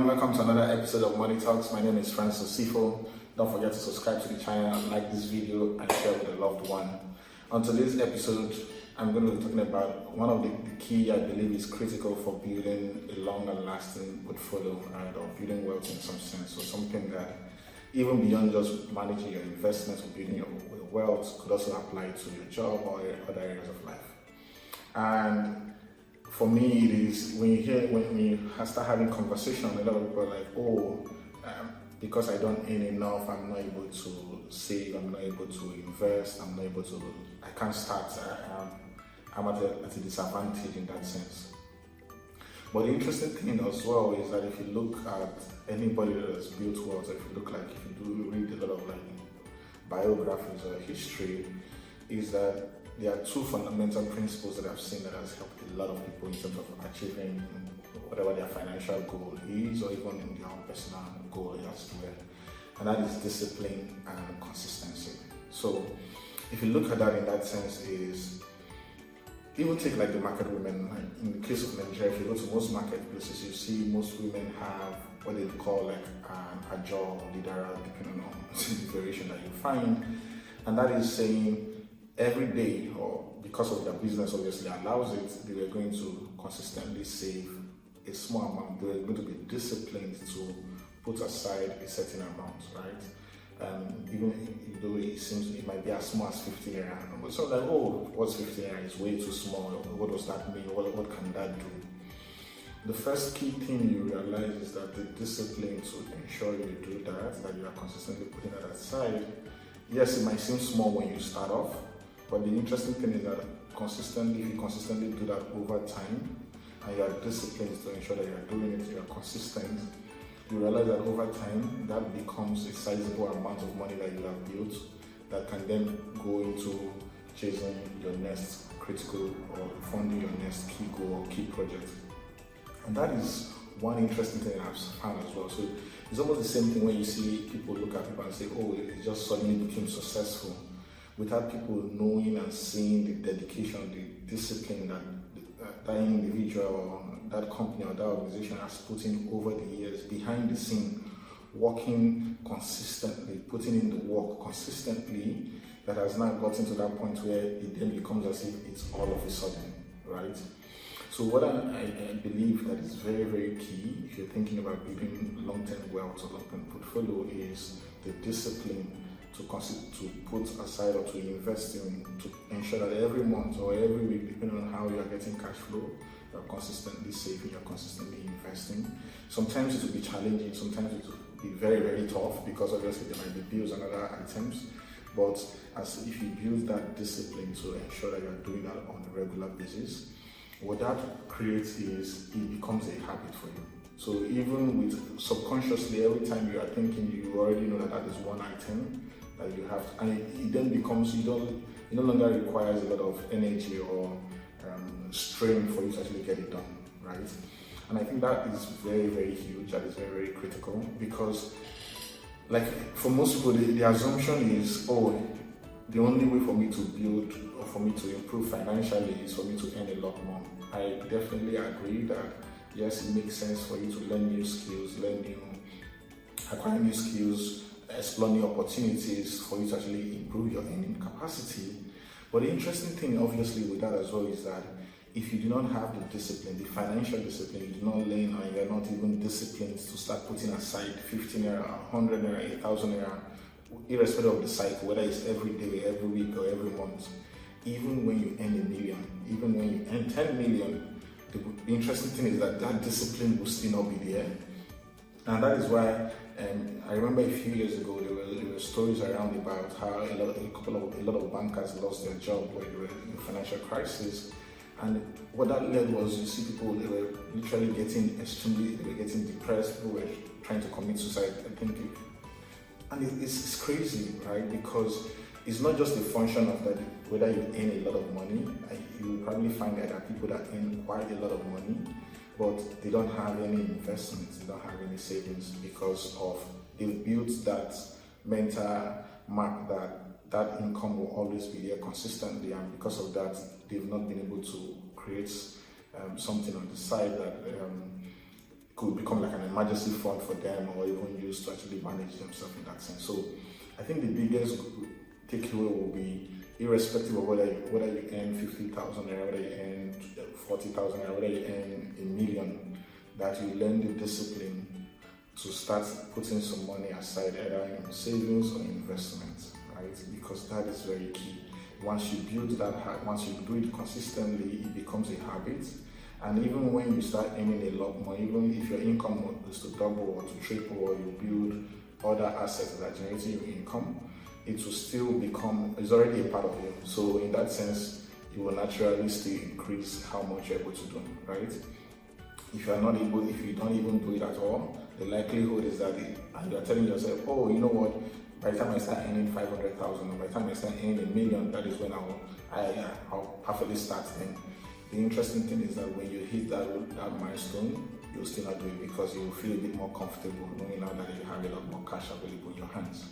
welcome to another episode of Money Talks. My name is Francis Sifo. Don't forget to subscribe to the channel, like this video, and share with a loved one. On today's episode, I'm going to be talking about one of the key I believe is critical for building a long and lasting portfolio, right, or building wealth in some sense, or something that even beyond just managing your investments or building your wealth could also apply to your job or other areas of life. And for me, it is when you start having conversation, a lot of people are like, because I don't earn enough, I'm not able to save, I'm not able to invest, I can't start, I'm at a disadvantage in that sense. But the interesting thing as well is that if you look at anybody that has built wealth, if you do read a lot of biographies or history, is that there are two fundamental principles that I've seen that has helped a lot of people in terms of achieving whatever their financial goal is, or even in their own personal goal as well. And that is discipline and consistency. So if you look at that in that sense, is even take the market women. In the case of Nigeria, if you go to most marketplaces, you see most women have what they call a job leader, depending on the variation that you find, and that is saying every day, or because of their business obviously allows it, they were going to consistently save a small amount. They were going to be disciplined to put aside a certain amount, right? Even though it might be as small as 50 naira. But so what's 50 naira? It's way too small. What does that mean? What can that do? The first key thing you realize is that the discipline to ensure you do that you are consistently putting that aside. Yes, it might seem small when you start off, but the interesting thing is that if you consistently do that over time, and you are disciplined to ensure that you are doing it, you are consistent, you realize that over time, that becomes a sizable amount of money that you have built that can then go into chasing your next critical or funding your next key goal or key project. And that is one interesting thing I've found as well. So it's almost the same thing when you see people look at people and say, it just suddenly became successful, without people knowing and seeing the dedication, the discipline that individual or that company or that organization has put in over the years behind the scene, working consistently, putting in the work consistently, that has now gotten to that point where it then becomes as if it's all of a sudden, right? So what I believe that is very, very key if you're thinking about building long-term wealth or long-term portfolio is the discipline to put aside or to invest in, to ensure that every month or every week, depending on how you are getting cash flow, you're consistently saving, you're consistently investing. Sometimes it will be challenging, sometimes it will be very, very tough, because obviously there might be bills and other items. But if you build that discipline to ensure that you're doing that on a regular basis, what that creates is it becomes a habit for you. So even with subconsciously, every time you are thinking, you already know that is one item that you have, and it then becomes, it no longer requires a lot of energy or strain for you to actually get it done, right? And I think that is very, very huge. That is very, very critical, because for most people, the assumption is, the only way for me to build or for me to improve financially is for me to earn a lot more. I definitely agree that yes, it makes sense for you to learn new skills, acquire new skills, explore new opportunities for you to actually improve your earning capacity. But the interesting thing obviously with that as well is that if you do not have the discipline, the financial discipline, you do not learn, and you are not even disciplined to start putting aside 15 naira, 100 naira, 1,000 naira, irrespective of the cycle, whether it's every day, every week, or every month, even when you earn 1 million, even when you earn 10 million, the interesting thing is that discipline will still not be there. And that is why I remember a few years ago there were stories around about how a lot of bankers lost their job when they were in financial crisis. And what that led was, you see people, they were literally getting depressed, people were trying to commit suicide, and it's crazy, right? Because it's not just a function of that whether you earn a lot of money. You will probably find that there are people that earn quite a lot of money, but they don't have any investments, they don't have any savings, because of they've built that mental map that income will always be there consistently, and because of that, they've not been able to create something on the side that could become like an emergency fund for them, or even used to actually manage themselves in that sense. So I think the biggest takeaway will be, irrespective of whether you earn 50,000 naira, whether you earn 40,000 naira, whether you earn a million, that you learn the discipline to start putting some money aside, either in savings or investments, right? Because that is very key. Once you build that habit, once you do it consistently, it becomes a habit. And even when you start earning a lot more, even if your income is to double or to triple, or you build other assets that are generating your income, it will still become, it's already a part of you. So in that sense, it will naturally still increase how much you're able to do, right? If you don't even do it at all, the likelihood is that and you're telling yourself, oh, you know what, by the time I start earning 500,000, or by the time I start earning $1 million, that is when I'll perfectly start then. The interesting thing is that when you hit that milestone, you'll still not do it, because you will feel a bit more comfortable knowing now that you have a lot more cash available in your hands.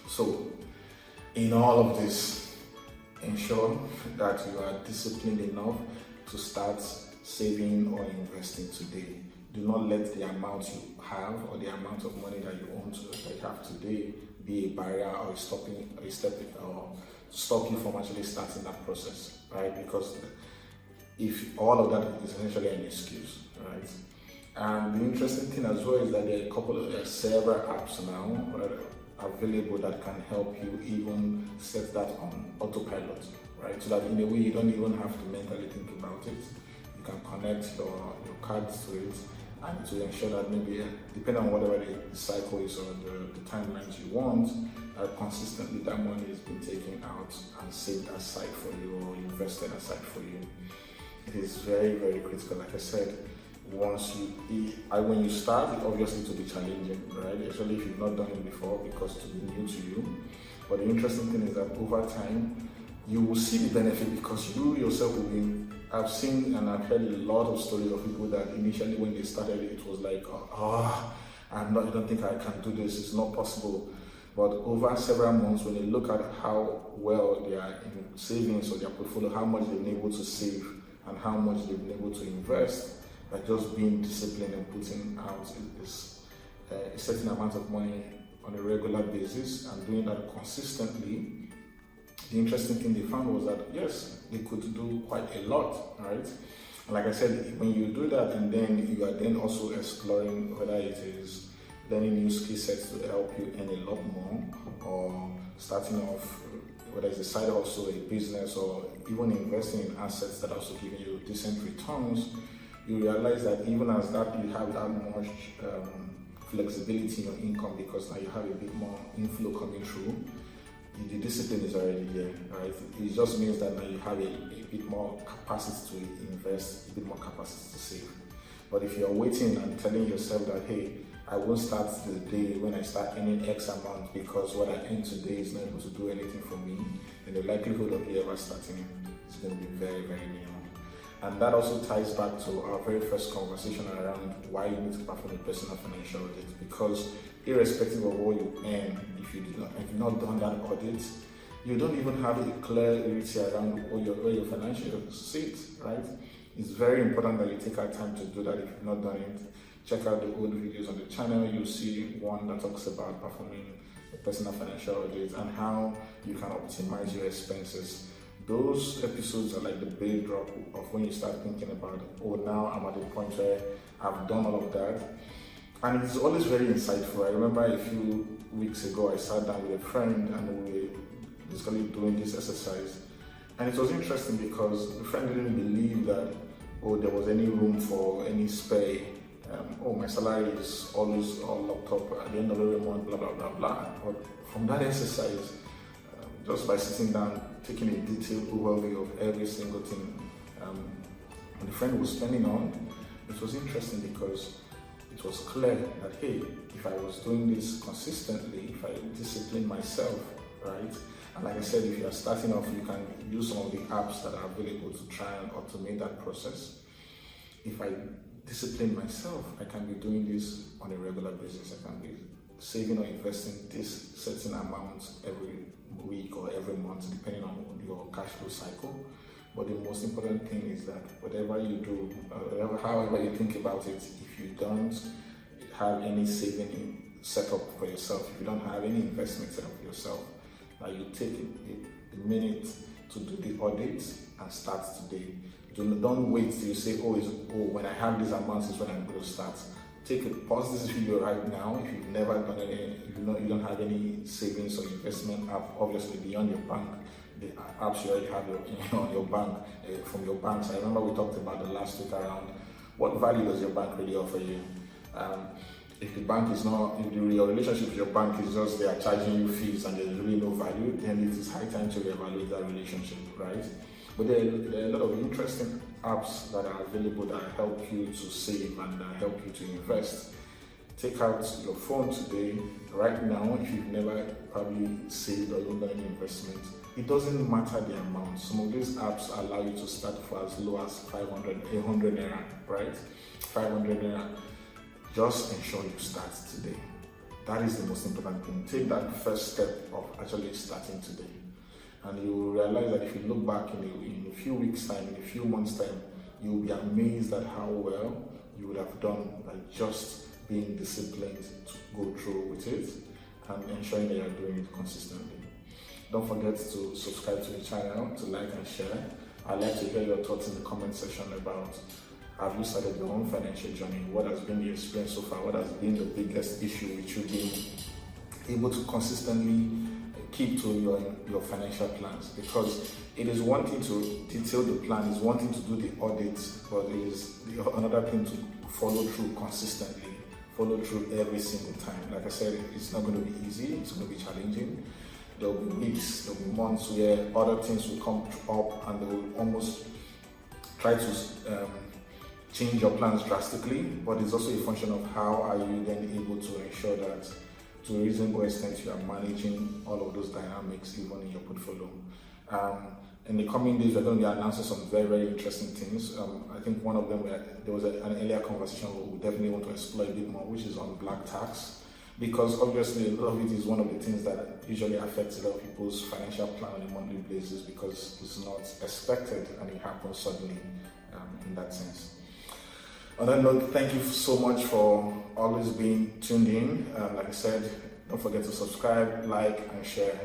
So, in all of this, ensure that you are disciplined enough to start saving or investing today. Do not let the amount you have, or the amount of money that you have today, be a barrier or stop you from actually starting that process, right? Because if all of that is essentially an excuse, right? And the interesting thing as well is that there are several apps now that are available that can help you even set that on autopilot, right? So that in a way you don't even have to mentally think about it. You can connect your cards to it, and to ensure that maybe, depending on whatever the cycle is or the timelines you want, consistently that money is being taken out and saved aside for you, or invested aside for you. It is very, very critical. Like I said, when you start, it obviously to be challenging, right? Especially if you've not done it before, because it will be new to you. But the interesting thing is that over time, you will see the benefit, because you yourself will be. I've seen and I've heard a lot of stories of people that initially when they started it was like, I don't think I can do this, it's not possible. But over several months, when they look at how well they are in savings or their portfolio, how much they've been able to save and how much they've been able to invest, by just being disciplined and putting out a certain amount of money on a regular basis and doing that consistently, the interesting thing they found was that, yes, they could do quite a lot, right? And like I said, when you do that, and then you are then also exploring whether it is learning new skill sets to help you earn a lot more, or starting off, whether it's a side hustle, a business, or even investing in assets that are also giving you decent returns, you realize that even as that, you have that much flexibility in your income, because now you have a bit more inflow coming through. The discipline is already there, right? It just means that now you have a bit more capacity to invest, a bit more capacity to save. But if you're waiting and telling yourself that, hey, I won't start the day when I start earning X amount, because what I earn today is not able to do anything for me, then the likelihood of you ever starting is going to be very, very minimal. And that also ties back to our very first conversation around why you need to perform a personal financial audit. Because irrespective of what you earn, if you've not done that audit, you don't even have a clarity around where your financials sit, right? It's very important that you take our time to do that. If you've not done it, check out the old videos on the channel. You'll see one that talks about performing a personal financial audit and how you can optimize your expenses. Those episodes are like the big drop of when you start thinking about, oh, now I'm at the point where I've done all of that. And it's always very insightful. I remember a few weeks ago, I sat down with a friend and we were basically doing this exercise. And it was interesting because the friend didn't believe that, there was any room for any spare. My salary is always all locked up at the end of every month, blah, blah, blah, blah. But from that exercise, just by sitting down, taking a detailed overview of every single thing the friend was spending on, it was interesting because it was clear that, hey, if I was doing this consistently, if I discipline myself, right? And like I said, if you are starting off, you can use some of the apps that are available to try and automate that process. If I discipline myself, I can be doing this on a regular basis. I can be saving or investing this certain amount every week or every month, depending on your cash flow cycle. But the most important thing is that whatever you do, however you think about it, if you don't have any saving set up for yourself, if you don't have any investment set up for yourself, that you take a minute to do the audit and start today. Don't wait till you say, when I have these amounts is when I'm going to start. Pause this video right now. If you've never done any, if you don't have any savings or investment app, obviously beyond your bank, the apps you already have on your bank, from your banks. I remember we talked about the last week around what value does your bank really offer you. If the bank is not, if your relationship with your bank is just they are charging you fees and there's really no value, then it is high time to reevaluate that relationship, right? But there are a lot of interesting apps that are available that help you to save and that help you to invest. Take out your phone today, right now, if you've never probably saved or even done any investment. It doesn't matter the amount. Some of these apps allow you to start for as low as 500, 800 naira, right? 500 naira. Just ensure you start today. That is the most important thing. Take that first step of actually starting today. And you will realize that if you look back in a few weeks' time, in a few months' time, you will be amazed at how well you would have done by just being disciplined to go through with it and ensuring that you are doing it consistently. Don't forget to subscribe to the channel, to like and share. I'd like to hear your thoughts in the comment section about, have you started your own financial journey? What has been the experience so far? What has been the biggest issue with you being able to consistently keep to your financial plans? Because it is one thing to detail the plan, it's one thing to do the audits, but it is another thing to follow through consistently, follow through every single time. Like I said, it's not going to be easy, it's going to be challenging. There will be weeks, there will be months where other things will come up and they will almost try to change your plans drastically, but it's also a function of how are you then able to ensure that to a reasonable extent you are managing all of those dynamics even in your portfolio. In the coming days, we're going to be announcing some very, very interesting things. I think one of them, there was an earlier conversation where we definitely want to explore a bit more, which is on black tax. Because obviously a lot of it is one of the things that usually affects a lot of people's financial plan on a monthly basis because it's not expected and it happens suddenly in that sense. On that note, thank you so much for always being tuned in. Like I said, don't forget to subscribe, like, and share.